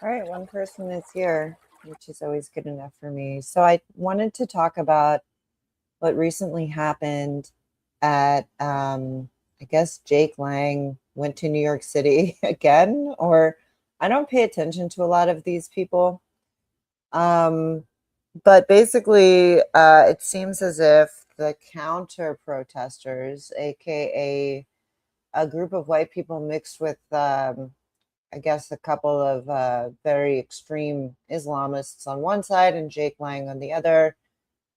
All right, one person is here, which is always good enough for me. So I wanted to talk about what recently happened at, I guess Jake Lang went to New York City again, or I don't pay attention to a lot of these people. Um, but basically, it seems as if the counter protesters, aka a group of white people mixed with I guess a couple of very extreme Islamists on one side and Jake Lang on the other.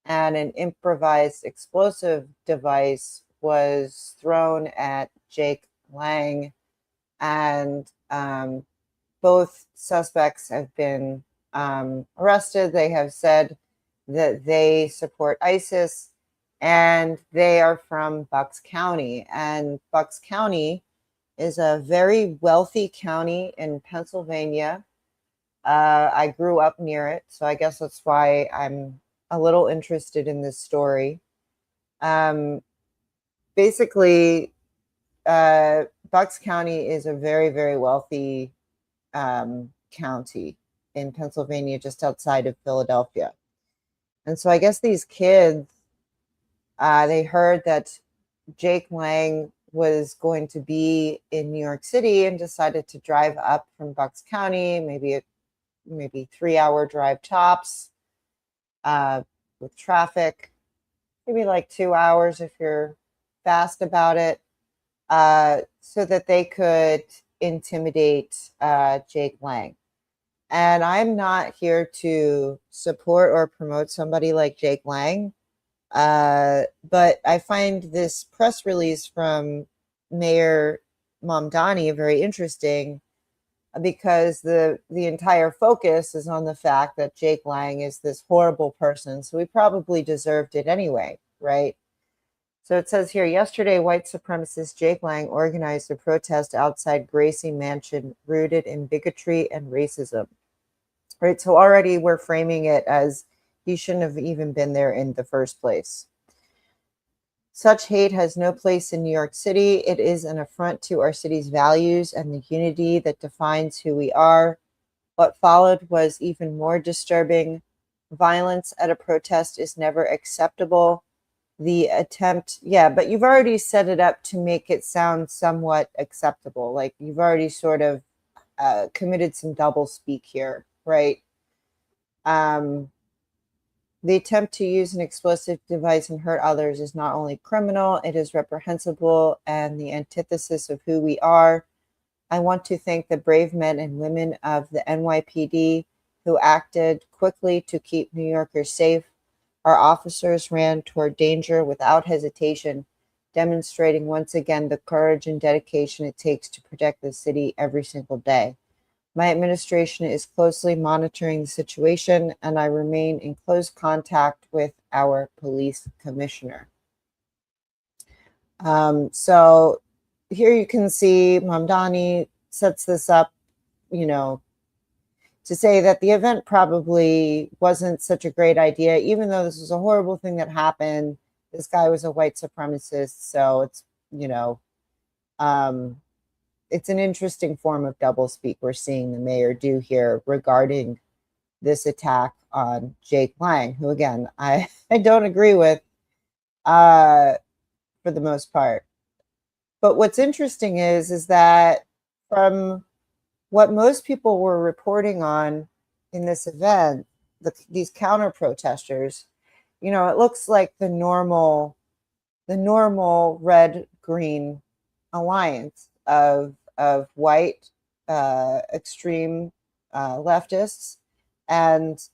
And an improvised explosive device was thrown at Jake Lang. And both suspects have been arrested. They have said that they support ISIS and they are from Bucks County. And Bucks County is a very wealthy county in Pennsylvania. I grew up near it, so I guess that's why I'm a little interested in this story. Um, Basically, Bucks County is a very, very wealthy county in Pennsylvania, just outside of Philadelphia. And so I guess these kids, they heard that Jake Lang was going to be in New York City and decided to drive up from Bucks County, maybe 3 hour drive tops, with traffic, maybe like 2 hours if you're fast about it, so that they could intimidate Jake Lang. And I'm not here to support or promote somebody like Jake Lang. But I find this press release from Mayor Mamdani very interesting because the entire focus is on the fact that Jake Lang is this horrible person. So he probably deserved it anyway, right? So it says here, yesterday, white supremacist Jake Lang organized a protest outside Gracie Mansion rooted in bigotry and racism. Right, so already we're framing it as he shouldn't have even been there in the first place. Such hate has no place in New York City. It is an affront to our city's values and the unity that defines who we are. What followed was even more disturbing. Violence at a protest is never acceptable. The attempt, yeah, but you've already set it up to make it sound somewhat acceptable. Like you've already sort of committed some double speak here, right? The attempt to use an explosive device and hurt others is not only criminal, it is reprehensible and the antithesis of who we are. I want to thank the brave men and women of the NYPD who acted quickly to keep New Yorkers safe. Our officers ran toward danger without hesitation, demonstrating once again the courage and dedication it takes to protect the city every single day. My administration is closely monitoring the situation, and I remain in close contact with our police commissioner. So here you can see Mamdani sets this up, to say that the event probably wasn't such a great idea, even though this was a horrible thing that happened. This guy was a white supremacist, so it's an interesting form of doublespeak we're seeing the mayor do here regarding this attack on Jake Lang, who, again, I don't agree with for the most part. But what's interesting is that from what most people were reporting on in this event, these counter protesters, it looks like the normal red-green alliance of white extreme leftists and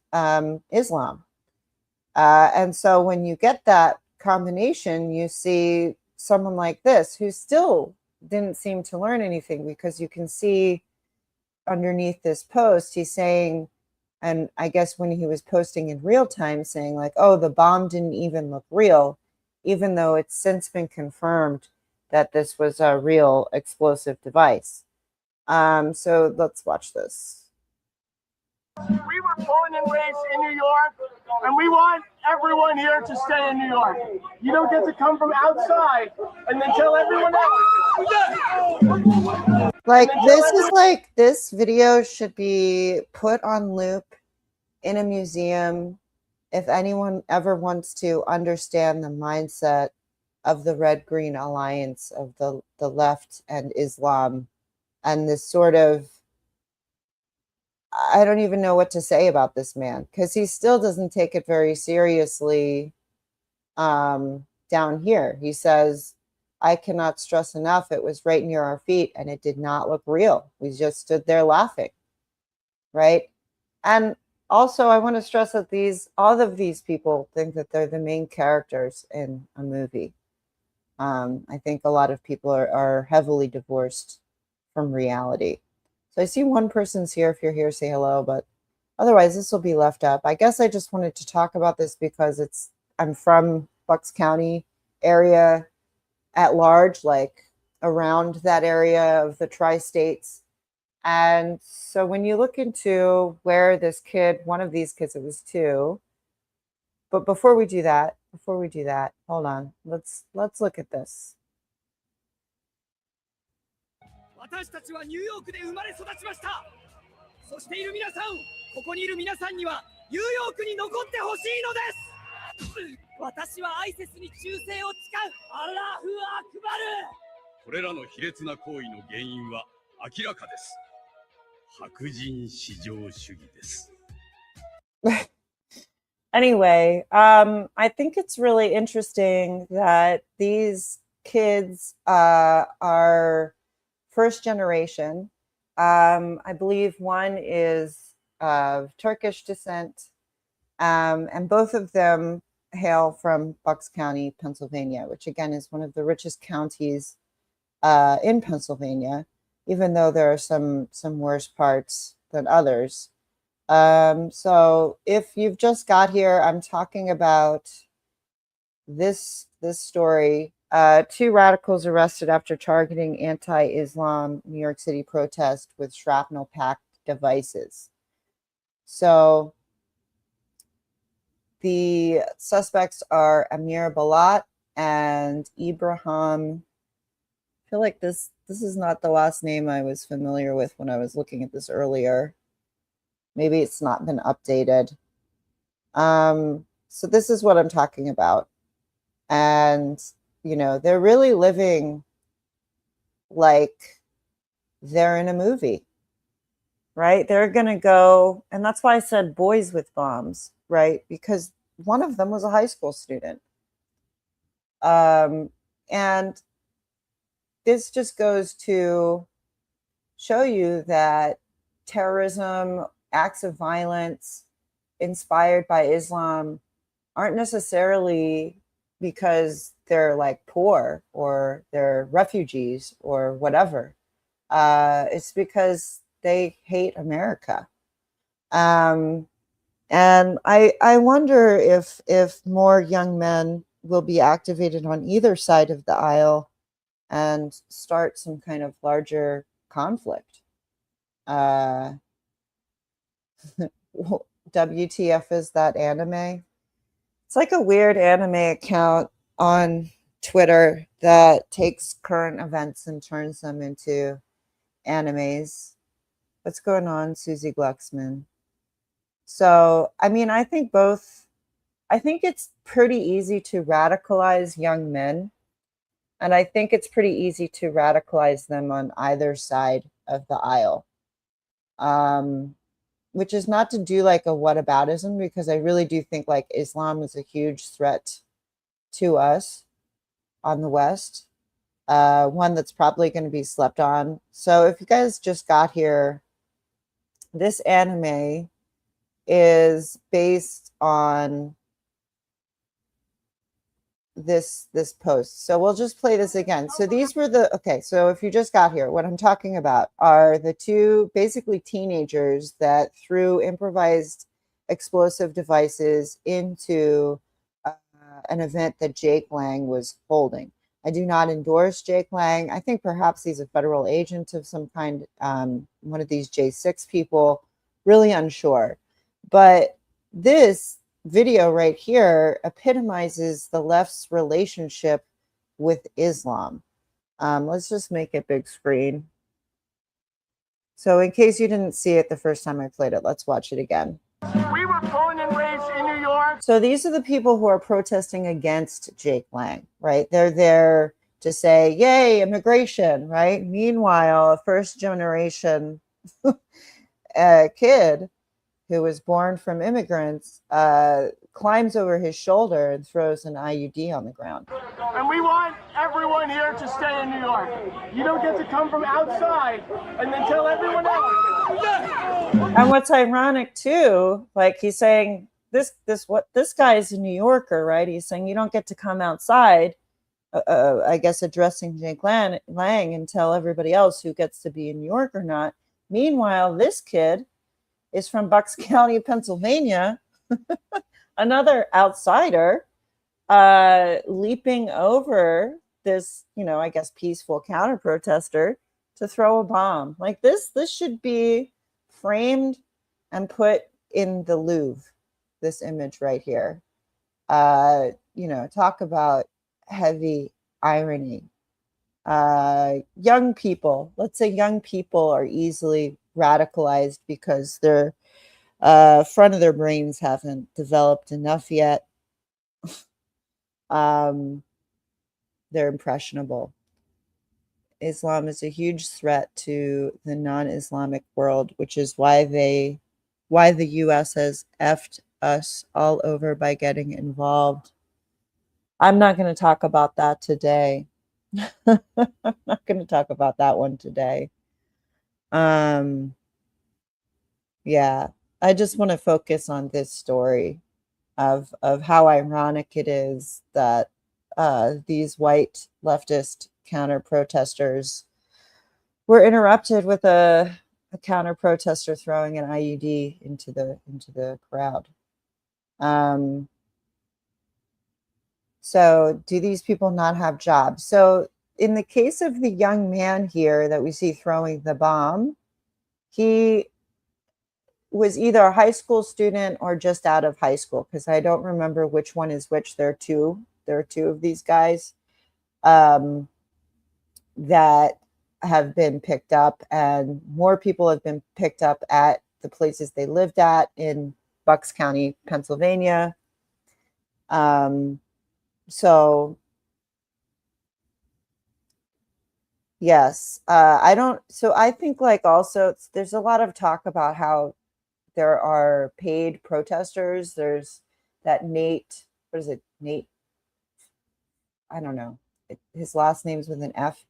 Islam. And so when you get that combination, you see someone like this who still didn't seem to learn anything, because you can see underneath this post, he's saying, and I guess when he was posting in real time, saying like, oh, the bomb didn't even look real, even though it's since been confirmed that this was a real explosive device. So let's watch this. We were born and raised in New York, and we want everyone here to stay in New York. You don't get to come from outside and then tell everyone else. Like this video should be put on loop in a museum if anyone ever wants to understand the mindset of the Red Green Alliance, of the left and Islam, and this sort of, I don't even know what to say about this man, because he still doesn't take it very seriously down here. He says, I cannot stress enough, it was right near our feet and it did not look real. We just stood there laughing, right? And also, I want to stress that all of these people think that they're the main characters in a movie. I think a lot of people are heavily divorced from reality. So I see one person's here. If you're here, say hello, but otherwise this will be left up. I guess I just wanted to talk about this because I'm from Bucks County area at large, like around that area of the tri-states. And so when you look into where this kid, one of these kids, it was two, but before we do that, hold on, let's look at this. 私たちはニューヨークで生まれ育ちました。そしている皆さん、ここにいる皆さんにはニューヨークに残ってほしいのです。私はアイセスに忠誠を誓う。アラフアクバル。これらの卑劣な行為の原因は明らかです。白人至上主義です。Anyway, I think it's really interesting that these kids are first generation. I believe one is of Turkish descent, and both of them hail from Bucks County, Pennsylvania, which again is one of the richest counties in Pennsylvania, even though there are some worse parts than others. So if you've just got here, I'm talking about this story. Two radicals arrested after targeting anti-Islam New York City protest with shrapnel-packed devices. So the suspects are Amir Balat and Ibrahim. I feel like this is not the last name I was familiar with when I was looking at this earlier. Maybe it's not been updated. So this is what I'm talking about. And, you know, they're really living like they're in a movie, right? They're going to go, and that's why I said boys with bombs, right? Because one of them was a high school student. And this just goes to show you that terrorism, acts of violence inspired by Islam aren't necessarily because they're like poor or they're refugees or whatever. It's because they hate America. And I wonder if more young men will be activated on either side of the aisle and start some kind of larger conflict. WTF is that anime? It's like a weird anime account on Twitter that takes current events and turns them into animes. What's going on, Susie Glucksman? So, I mean, I think it's pretty easy to radicalize young men. And I think it's pretty easy to radicalize them on either side of the aisle. Which is not to do like a whataboutism, because I really do think like Islam is a huge threat to us on the West. One that's probably going to be slept on. So if you guys just got here, this anime is based on this post. So we'll just play this again. So these were okay, so if you just got here, what I'm talking about are the two basically teenagers that threw improvised explosive devices into an event that Jake Lang was holding. I do not endorse Jake Lang. I think perhaps he's a federal agent of some kind, one of these J6 people, really unsure. But this video right here epitomizes the left's relationship with Islam. Let's just make it big screen. So in case you didn't see it the first time I played it, let's watch it again. We were born and raised in New York. So these are the people who are protesting against Jake Lang, right? They're there to say, yay, immigration, right? Meanwhile, a first generation kid who was born from immigrants climbs over his shoulder and throws an IUD on the ground. And we want everyone here to stay in New York. You don't get to come from outside and then tell everyone else. And what's ironic too, like he's saying this guy is a New Yorker, right? He's saying you don't get to come outside. I guess addressing Jake Lang and tell everybody else who gets to be in New York or not. Meanwhile, this kid is from Bucks County, Pennsylvania, another outsider, leaping over this, I guess, peaceful counter protester to throw a bomb. Like this should be framed and put in the Louvre, this image right here. Talk about heavy irony. Young people, let's say young people are easily radicalized because their front of their brains haven't developed enough yet. They're impressionable. Islam is a huge threat to the non-Islamic world, which is why the US has effed us all over by getting involved. I'm not going to talk about that today. I'm not going to talk about that one today. Yeah, I just want to focus on this story of how ironic it is that these white leftist counter protesters were interrupted with a counter protester throwing an IUD into the crowd. So do these people not have jobs? So in the case of the young man here that we see throwing the bomb, he was either a high school student or just out of high school, because I don't remember which one is which. There are two of these guys that have been picked up, and more people have been picked up at the places they lived at in Bucks County, Pennsylvania. So yes, I think like also there's a lot of talk about how there are paid protesters. There's that Nate, what is it? Nate, I don't know. His last name's with an F.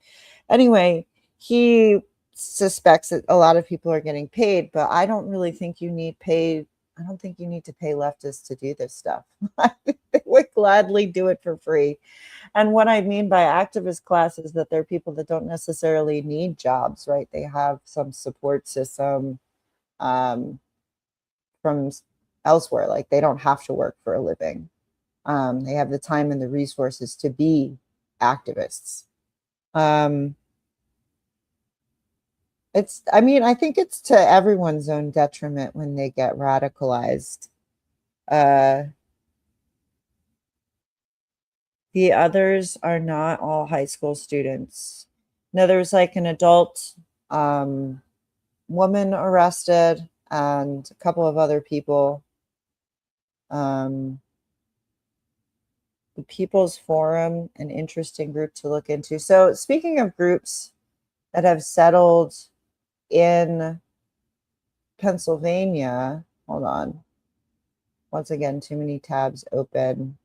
Anyway, he suspects that a lot of people are getting paid, but I don't really think you need paid. I don't think you need to pay leftists to do this stuff. They would gladly do it for free. And what I mean by activist class is that they're people that don't necessarily need jobs, right? They have some support system from elsewhere. Like they don't have to work for a living. They have the time and the resources to be activists. I think it's to everyone's own detriment when they get radicalized. The others are not all high school students. No, there's like an adult woman arrested and a couple of other people. The People's Forum, an interesting group to look into. So speaking of groups that have settled in Pennsylvania, hold on. Once again, too many tabs open.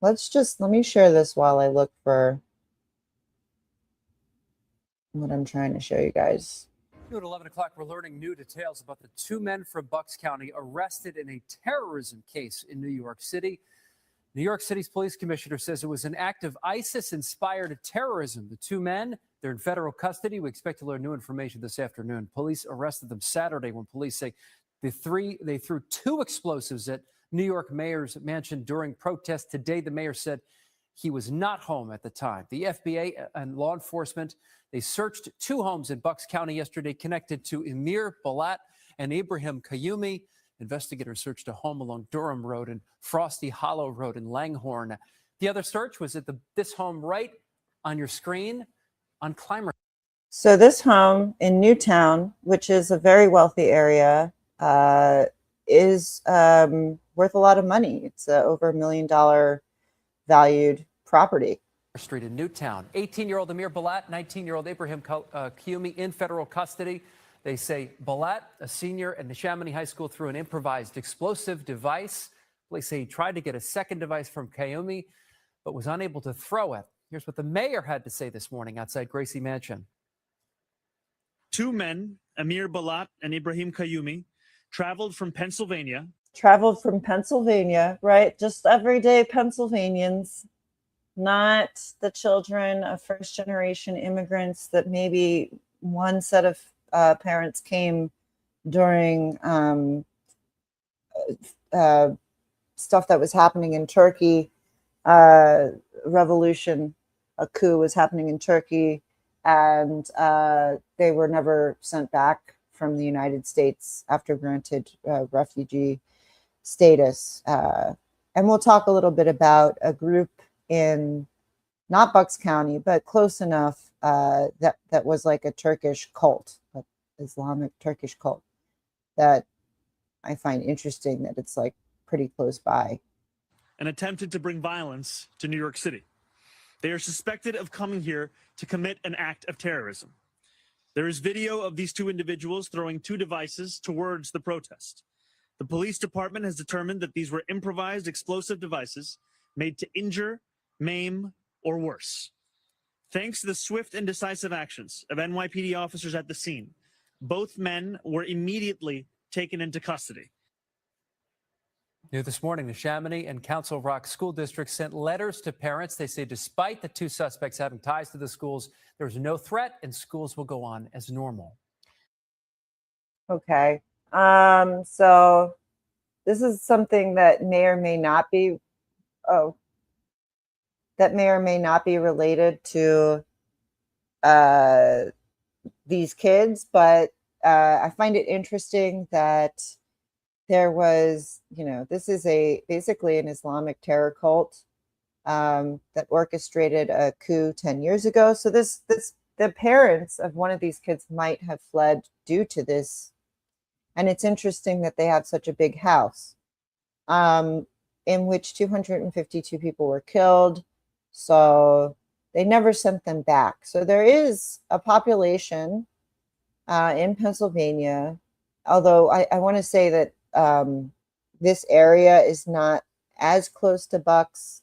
Let me share this while I look for what I'm trying to show you guys. At 11 o'clock, we're learning new details about the two men from Bucks County arrested in a terrorism case in New York City. New York City's police commissioner says it was an act of ISIS-inspired terrorism. The two men, they're in federal custody. We expect to learn new information this afternoon. Police arrested them Saturday when police say they threw two explosives at New York mayor's mansion during protests. Today, the mayor said he was not home at the time. The FBI and law enforcement, they searched two homes in Bucks County yesterday connected to Emir Balat and Ibrahim Kayumi. Investigators searched a home along Durham Road and Frosty Hollow Road in Langhorne. The other search was at this home right on your screen on Clymer. So this home in Newtown, which is a very wealthy area, is worth a lot of money. It's over $1 million valued property. Street in Newtown. 18-year-old Amir Balat, 19-year-old Ibrahim Kayumi in federal custody. They say Balat, a senior at Neshaminy High School, threw an improvised explosive device. Police say he tried to get a second device from Kayumi, but was unable to throw it. Here's what the mayor had to say this morning outside Gracie Mansion. Two men, Amir Balat and Ibrahim Kayumi, traveled from Pennsylvania. Right? Just everyday Pennsylvanians, not the children of first-generation immigrants that maybe one set of parents came during stuff that was happening in Turkey, revolution, a coup was happening in Turkey, and they were never sent back from the United States after granted refugee status. And we'll talk a little bit about a group in not Bucks County, but close enough that was like a Turkish cult, an Islamic Turkish cult, that I find interesting that it's like pretty close by. And attempted to bring violence to New York City. They are suspected of coming here to commit an act of terrorism. There is video of these two individuals throwing two devices towards the protest. The police department has determined that these were improvised explosive devices made to injure, maim, or worse. Thanks to the swift and decisive actions of NYPD officers at the scene, both men were immediately taken into custody. New this morning, the Neshaminy and Council Rock school districts sent letters to parents. They say despite the two suspects having ties to the schools, there's no threat and schools will go on as normal. Okay. So this is something that may or may not be, related to these kids, but I find it interesting that there was, this is basically an Islamic terror cult that orchestrated a coup 10 years ago. So the parents of one of these kids might have fled due to this. And it's interesting that they have such a big house in which 252 people were killed. So they never sent them back. So there is a population in Pennsylvania, although I want to say that this area is not as close to Bucks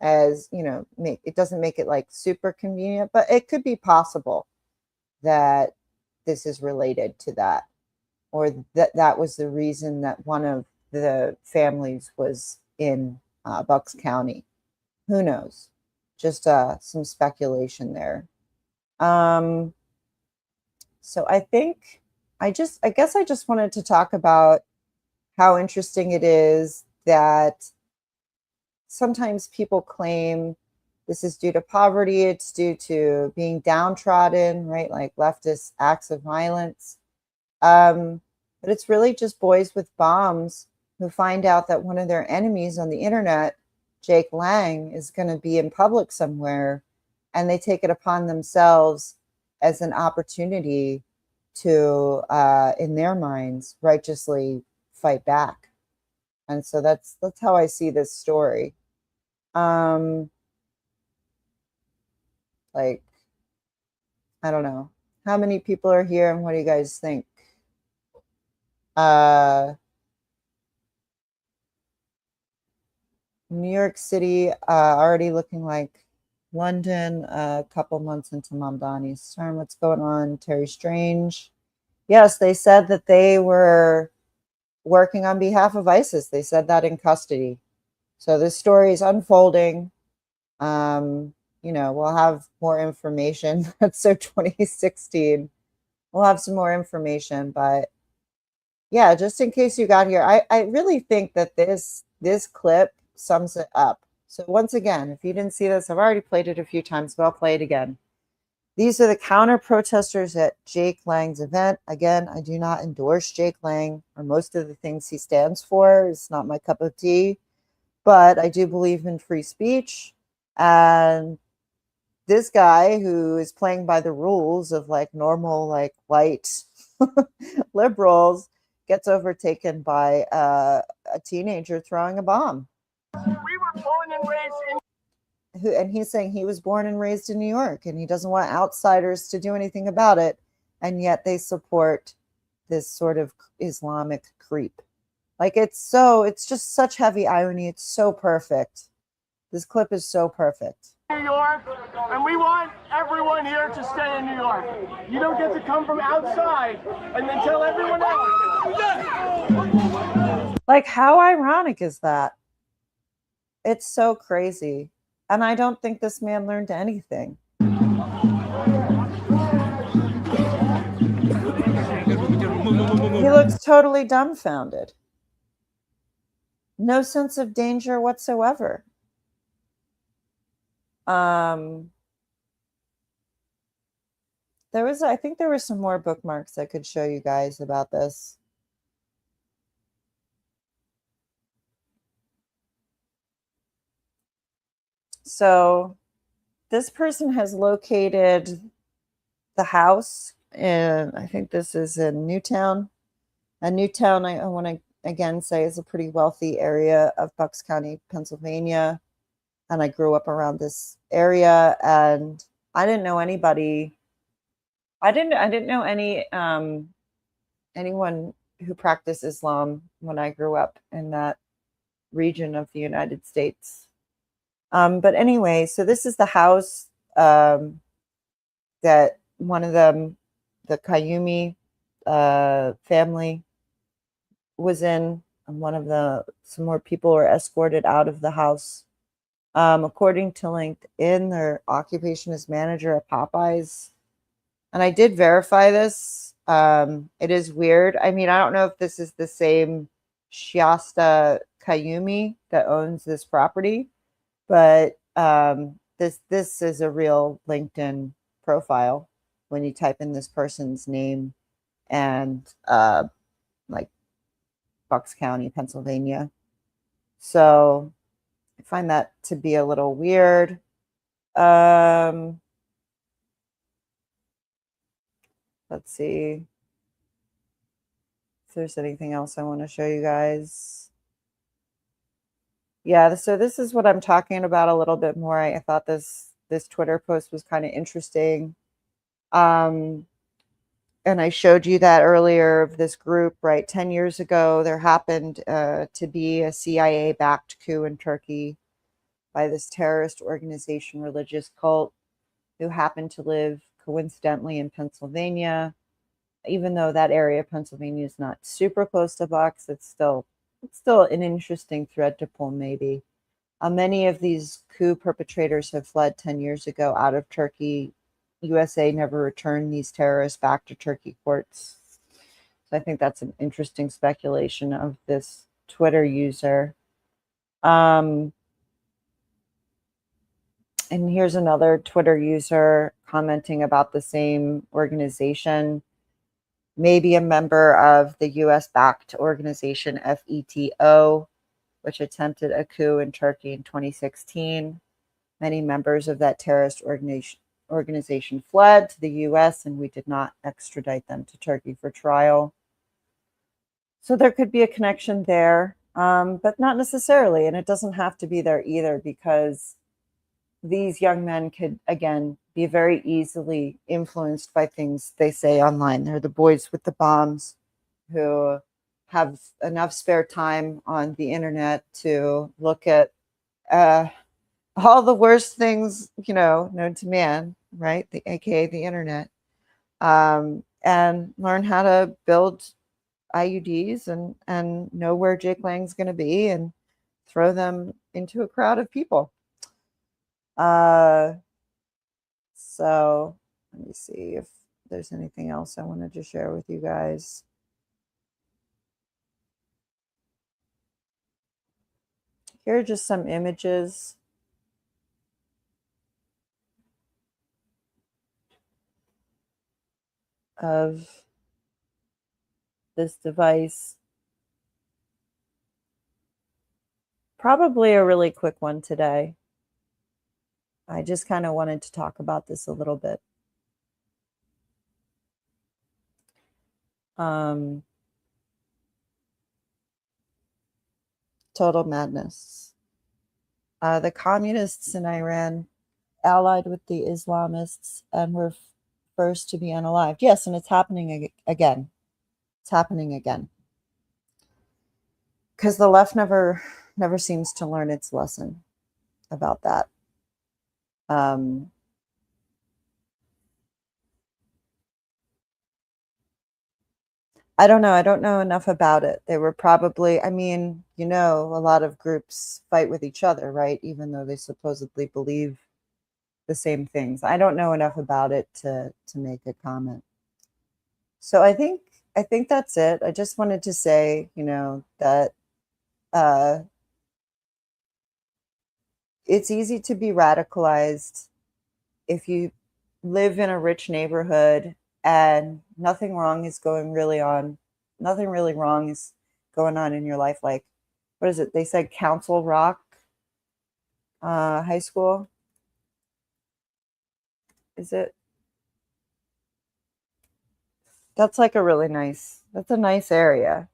as, it doesn't make it like super convenient, but it could be possible that this is related to that, or that was the reason that one of the families was in Bucks County. Who knows? Just some speculation there. So I think I guess I just wanted to talk about how interesting it is that sometimes people claim this is due to poverty, it's due to being downtrodden, right? Like leftist acts of violence. But it's really just boys with bombs who find out that one of their enemies on the internet, Jake Lang, is going to be in public somewhere, and they take it upon themselves as an opportunity to, in their minds, righteously fight back. And so that's how I see this story. Like, I don't know how many people are here and what do you guys think? New York City already looking like London a couple months into Mamdani's term. What's going on? Terry Strange. Yes, they said that they were working on behalf of ISIS. They said that in custody. So this story is unfolding. We'll have more information. That's so 2016. We'll have some more information, but yeah, just in case you got here, I really think that this clip sums it up. So once again, if you didn't see this, I've already played it a few times, but I'll play it again. These are the counter protesters at Jake Lang's event. Again, I do not endorse Jake Lang or most of the things he stands for. It's not my cup of tea, but I do believe in free speech. And this guy who is playing by the rules of like normal, like white liberals gets overtaken by a teenager throwing a bomb. We were born and raised in And he's saying he was born and raised in New York and he doesn't want outsiders to do anything about it. And yet they support this sort of Islamic creep. Like it's just such heavy irony. It's so perfect. This clip is so perfect. New York, and we want everyone here to stay in New York. You don't get to come from outside and then tell everyone else. Like, how ironic is that? It's so crazy. And I don't think this man learned anything. He looks totally dumbfounded. No sense of danger whatsoever. I think there were some more bookmarks I could show you guys about this. So this person has located the house in, I think this is in Newtown. And Newtown, I want to again say, is a pretty wealthy area of Bucks County, Pennsylvania. And I grew up around this area, and I didn't know anybody. I didn't know anyone who practiced Islam when I grew up in that region of the United States. But anyway, so this is the house that one of them, the Qayyumi family, was in, and some more people were escorted out of the house. According to LinkedIn, their occupation is manager at Popeyes. And I did verify this. It is weird. I mean, I don't know if this is the same Shasta Qayyumi that owns this property, but this is a real LinkedIn profile when you type in this person's name and like Bucks County, Pennsylvania. So I find that to be a little weird. Let's see if there's anything else I want to show you guys. Yeah, so this is what I'm talking about a little bit more. I thought this Twitter post was kind of interesting. And I showed you that earlier of this group, right? 10 years ago, there happened to be a CIA-backed coup in Turkey by this terrorist organization, religious cult, who happened to live coincidentally in Pennsylvania. Even though that area of Pennsylvania is not super close to Bucks, it's still an interesting thread to pull, maybe. Many of these coup perpetrators have fled 10 years ago out of Turkey. USA never returned these terrorists back to Turkey courts. So I think that's an interesting speculation of this Twitter user. And here's another Twitter user commenting about the same organization. Maybe a member of the US-backed organization FETO, which attempted a coup in Turkey in 2016. Many members of that terrorist organization fled to the US, and we did not extradite them to Turkey for trial. So there could be a connection there, but not necessarily. And it doesn't have to be there either, because these young men could, again, be very easily influenced by things they say online. They're the boys with the bombs who have enough spare time on the internet to look at all the worst things, known to man, right? AKA the internet, and learn how to build IUDs and know where Jake Lang's going to be and throw them into a crowd of people. So let me see if there's anything else I wanted to share with you guys. Here are just some images of this device. Probably a really quick one today. I just kind of wanted to talk about this a little bit. Total madness. The communists in Iran allied with the Islamists and were first to be unalived. Yes, and it's happening again. It's happening again. Because the left never seems to learn its lesson about that. I don't know. I don't know enough about it. They were probably, I mean, a lot of groups fight with each other, right? Even though they supposedly believe the same things. I don't know enough about it to make a comment. So I think that's it. I just wanted to say, that it's easy to be radicalized if you live in a rich neighborhood and nothing really wrong is going on in your life. Like, what is it? They said Council Rock High School. Is it? That's like that's a nice area.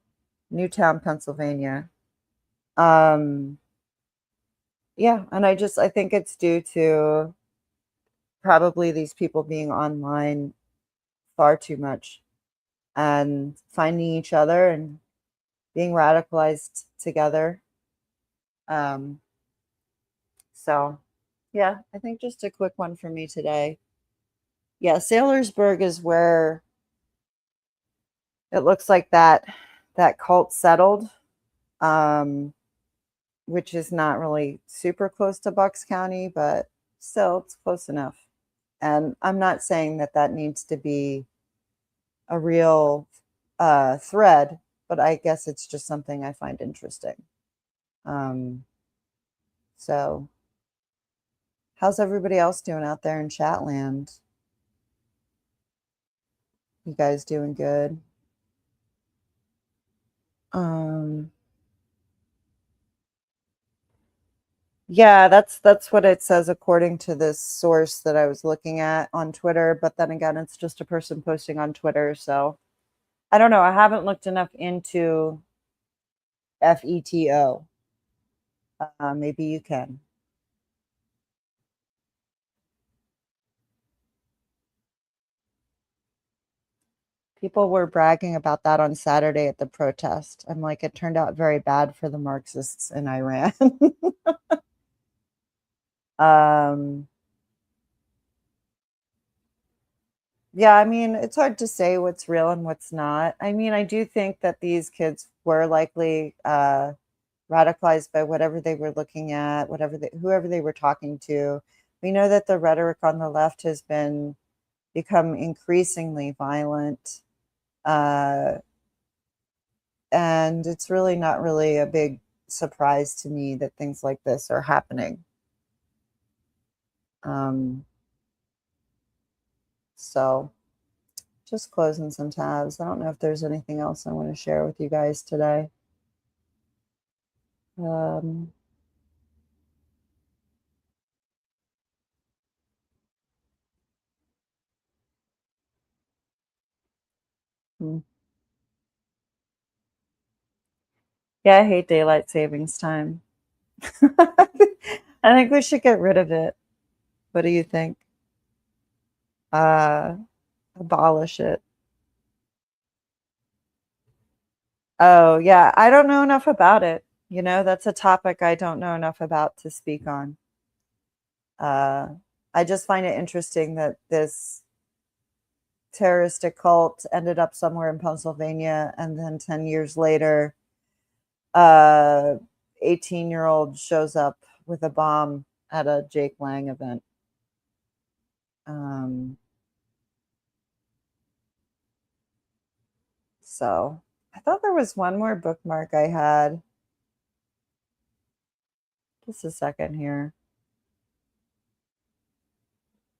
Newtown, Pennsylvania. Yeah, and I think it's due to probably these people being online far too much and finding each other and being radicalized together. So yeah, I think just a quick one for me today. Yeah, Saylorsburg is where it looks like that cult settled, which is not really super close to Bucks County, but still it's close enough. And I'm not saying that needs to be a real thread, but I guess it's just something I find interesting. So how's everybody else doing out there in Chatland? You guys doing good? Yeah, that's what it says according to this source that I was looking at on Twitter. But then again, it's just a person posting on Twitter. So I don't know. I haven't looked enough into FETO. Maybe you can. People were bragging about that on Saturday at the protest. I'm like, it turned out very bad for the Marxists in Iran. Yeah, I mean, it's hard to say what's real and what's not. I mean, I do think that these kids were likely radicalized by whatever they were looking at, whoever they were talking to. We know that the rhetoric on the left has become increasingly violent, and it's really not really a big surprise to me that things like this are happening. So just closing some tabs. I don't know if there's anything else I want to share with you guys today. Yeah, I hate daylight savings time. I think we should get rid of it. What do you think? Abolish it. Oh, yeah. I don't know enough about it. That's a topic I don't know enough about to speak on. I just find it interesting that this terroristic cult ended up somewhere in Pennsylvania, and then 10 years later, 18-year-old shows up with a bomb at a Jake Lang event. So I thought there was one more bookmark I had. Just a second here.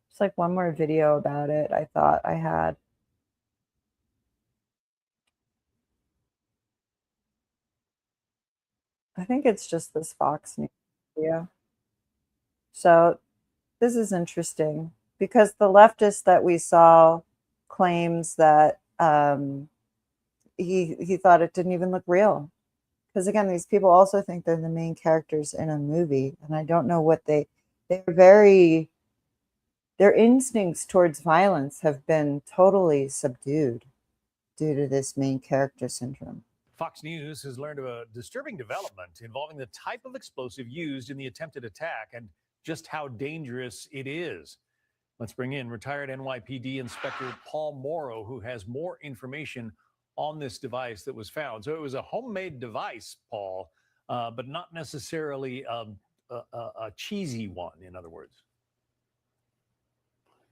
It's like one more video about it I thought I had. I think it's just this Fox News video. So this is interesting because the leftist that we saw claims that he thought it didn't even look real. Because again, these people also think they're the main characters in a movie, and I don't know what they're very, their instincts towards violence have been totally subdued due to this main character syndrome. Fox News has learned of a disturbing development involving the type of explosive used in the attempted attack and just how dangerous it is. Let's bring in retired NYPD Inspector Paul Morrow, who has more information on this device that was found. So it was a homemade device, Paul, but not necessarily a cheesy one, in other words.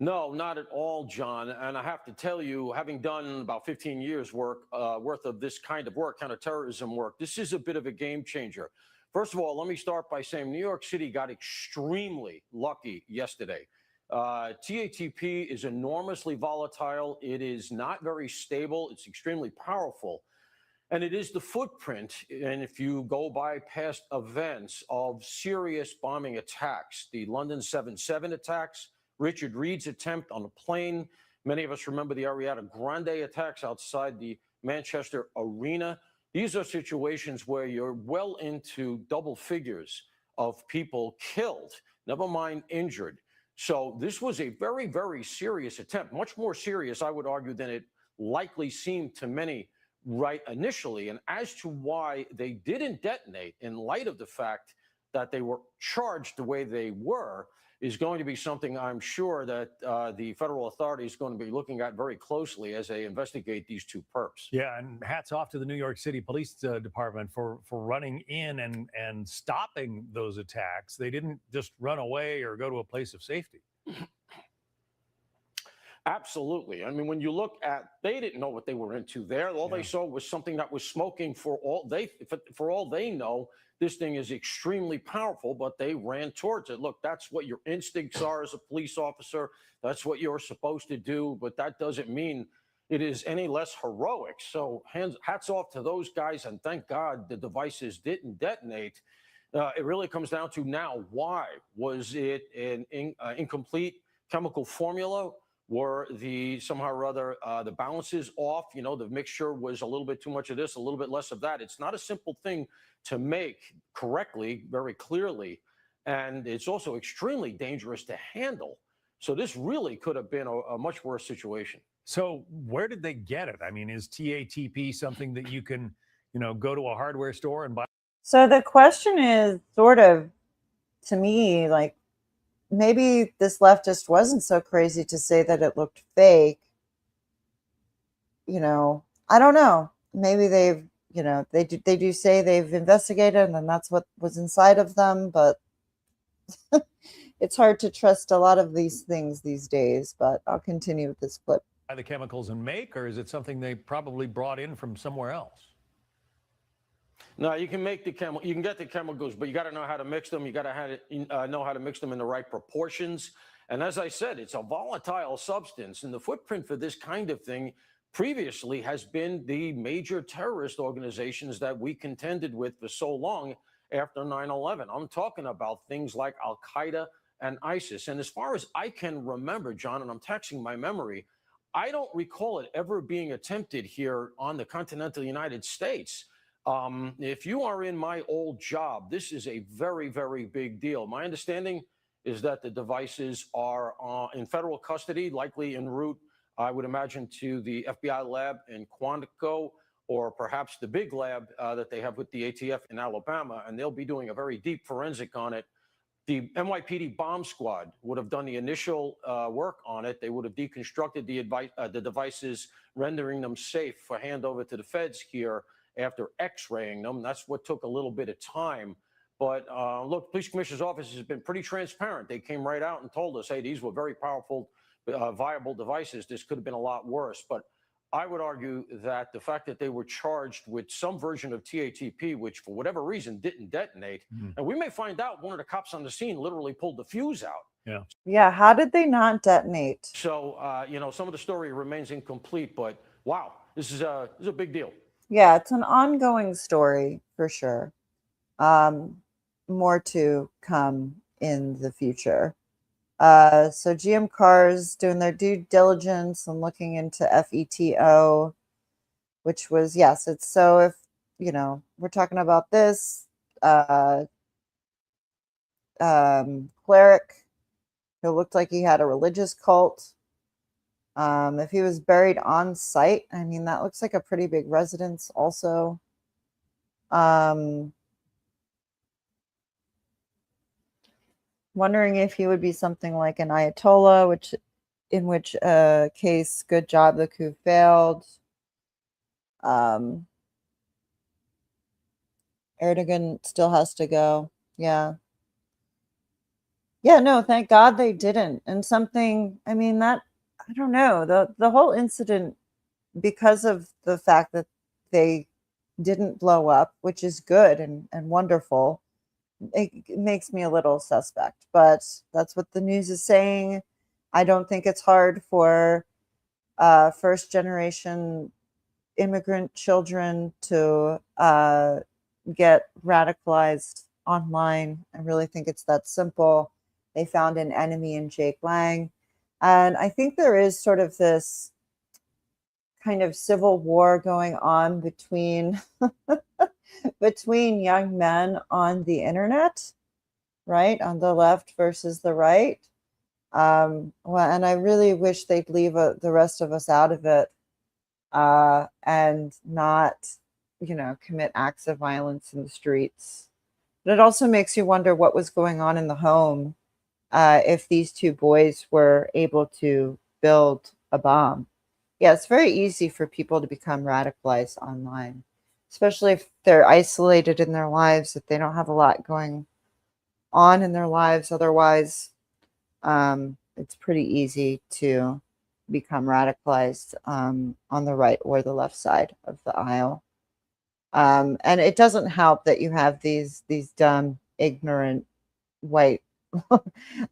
No, not at all, John. And I have to tell you, having done about 15 years worth of this kind of work, counterterrorism work, this is a bit of a game changer. First of all, let me start by saying New York City got extremely lucky yesterday. TATP is enormously volatile. It is not very stable. It's extremely powerful. And it is the footprint, and if you go by past events, of serious bombing attacks, the London 7/7 attacks, Richard Reed's attempt on a plane. Many of us remember the Ariana Grande attacks outside the Manchester Arena. These are situations where you're well into double figures of people killed, never mind injured. So this was a very, very serious attempt, much more serious, I would argue, than it likely seemed to many right initially. And as to why they didn't detonate, in light of the fact that they were charged the way they were, is going to be something I'm sure that the federal authorities are going to be looking at very closely as they investigate these two perps. Yeah, and hats off to the New York City Police Department for running in and stopping those attacks. They didn't just run away or go to a place of safety. Absolutely. I mean, when you look at, they didn't know what they were into there. All they saw was something that was smoking. For all they know, this thing is extremely powerful, but they ran towards it. Look, that's what your instincts are as a police officer. That's what you're supposed to do, but that doesn't mean it is any less heroic. So hats off to those guys, and thank God the devices didn't detonate. It really comes down to now, why? Was it an incomplete chemical formula? Were somehow or other the balances off? You know, the mixture was a little bit too much of this, a little bit less of that. It's not a simple thing to make correctly, very clearly. And it's also extremely dangerous to handle. So this really could have been a much worse situation. So where did they get it? I mean, is TATP something that you can, go to a hardware store and buy? So the question is sort of, to me, like, maybe this leftist wasn't so crazy to say that it looked fake. I don't know. Maybe they've, they do say they've investigated and that's what was inside of them, but it's hard to trust a lot of these things these days. But I'll continue with this clip. Buy the chemicals and make, or is it something they probably brought in from somewhere else? No, you can make you can get the chemicals, but you got to know how to mix them. You got to know how to mix them in the right proportions. And as I said, it's a volatile substance, and the footprint for this kind of thing previously has been the major terrorist organizations that we contended with for so long after 9/11. I'm talking about things like Al-Qaeda and ISIS. And as far as I can remember, John, and I'm taxing my memory, I don't recall it ever being attempted here on the continental United States. If you are in my old job, this is a very, very big deal. My understanding is that the devices are in federal custody, likely en route, I would imagine, to the FBI lab in Quantico, or perhaps the big lab that they have with the ATF in Alabama, and they'll be doing a very deep forensic on it. The NYPD bomb squad would have done the initial work on it. They would have deconstructed the devices, rendering them safe for handover to the feds here after x-raying them. That's what took a little bit of time. But look, police commissioner's office has been pretty transparent. They came right out and told us, hey, these were very powerful, viable devices. This could have been a lot worse. But I would argue that the fact that they were charged with some version of TATP, which for whatever reason didn't detonate, and we may find out one of the cops on the scene literally pulled the fuse out. Yeah, how did they not detonate? So, some of the story remains incomplete, but wow, this is a big deal. Yeah, it's an ongoing story for sure. More to come in the future. So GM Cars doing their due diligence and looking into FETO, which was, yes, it's so if, we're talking about this cleric who looked like he had a religious cult. If he was buried on site, I mean, that looks like a pretty big residence also. Wondering if he would be something like an Ayatollah, in which case, good job, the coup failed. Erdogan still has to go. Yeah. Yeah, no, thank God they didn't. And something, I mean, that, I don't know, the whole incident, because of the fact that they didn't blow up, which is good and wonderful, it makes me a little suspect. But that's what the news is saying. I don't think it's hard for first generation immigrant children to get radicalized online. I really think it's that simple. They found an enemy in Jake Lang. And I think there is sort of this kind of civil war going on between between young men on the internet, right? On the left versus the right. Well, and I really wish they'd leave the rest of us out of it and not, commit acts of violence in the streets. But it also makes you wonder what was going on in the home if these two boys were able to build a bomb. Yeah, it's very easy for people to become radicalized online, especially if they're isolated in their lives, if they don't have a lot going on in their lives. Otherwise, it's pretty easy to become radicalized on the right or the left side of the aisle. And it doesn't help that you have these dumb, ignorant, white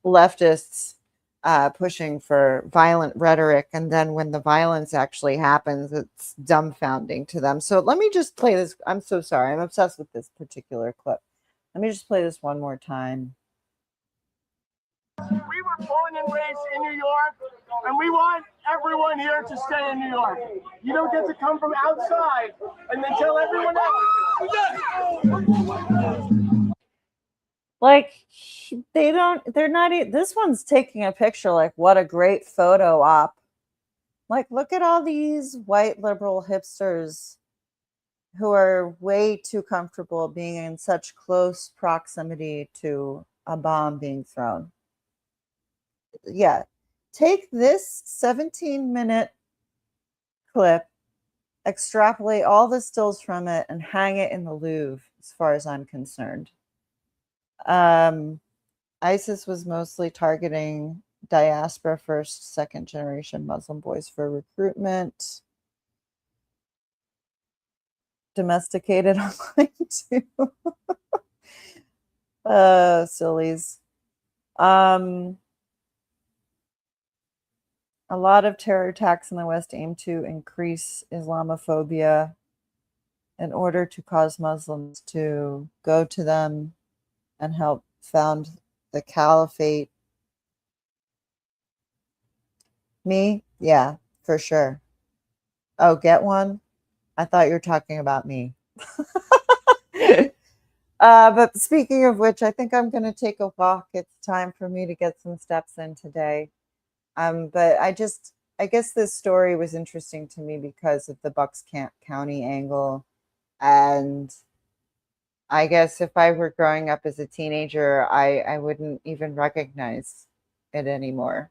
leftists pushing for violent rhetoric, and then when the violence actually happens, it's dumbfounding to them. So let me just play this. I'm so sorry. I'm obsessed with this particular clip. Let me just play this one more time. We were born and raised in New York, and we want everyone here to stay in New York. You don't get to come from outside and then tell everyone else. Like, they're not, this one's taking a picture like, what a great photo op. Like, look at all these white liberal hipsters who are way too comfortable being in such close proximity to a bomb being thrown. Yeah, take this 17-minute clip, extrapolate all the stills from it, and hang it in the Louvre, as far as I'm concerned. ISIS was mostly targeting diaspora, first, second generation Muslim boys for recruitment. Domesticated online too. Sillies. A lot of terror attacks in the West aim to increase Islamophobia in order to cause Muslims to go to them and help found the caliphate. Me? Yeah, for sure. Oh, get one? I thought you were talking about me. But speaking of which, I think I'm going to take a walk. It's time for me to get some steps in today. But I guess this story was interesting to me because of the Bucks County angle. And I guess if I were growing up as a teenager, I wouldn't even recognize it anymore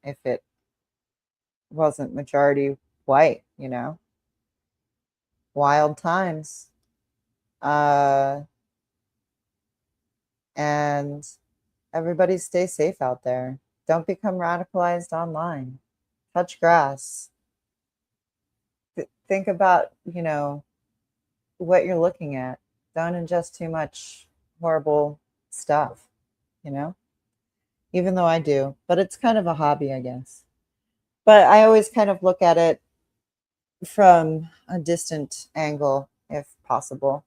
if it wasn't majority white, Wild times. And everybody stay safe out there. Don't become radicalized online. Touch grass. Think about, what you're looking at. Don't ingest too much horrible stuff, even though I do, but it's kind of a hobby, I guess. But I always kind of look at it from a distant angle, if possible.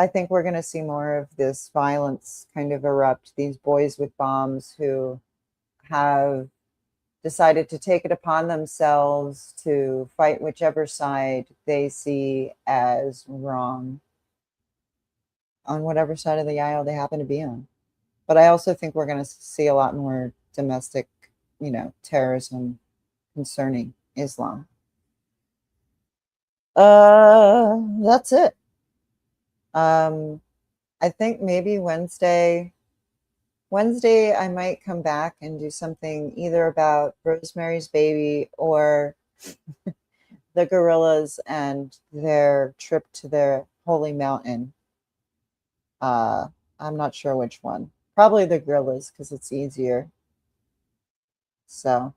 I think we're going to see more of this violence kind of erupt. These boys with bombs who have decided to take it upon themselves to fight whichever side they see as wrong on whatever side of the aisle they happen to be on. But I also think we're going to see a lot more domestic, terrorism concerning Islam. That's it. I think maybe Wednesday I might come back and do something either about Rosemary's Baby or the gorillas and their trip to their holy mountain. I'm not sure which one. Probably the gorillas because it's easier. So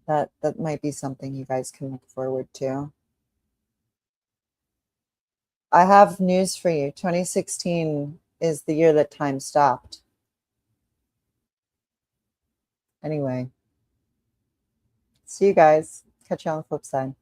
that might be something you guys can look forward to. I have news for you. 2016 is the year that time stopped. Anyway, see you guys. Catch you on the flip side.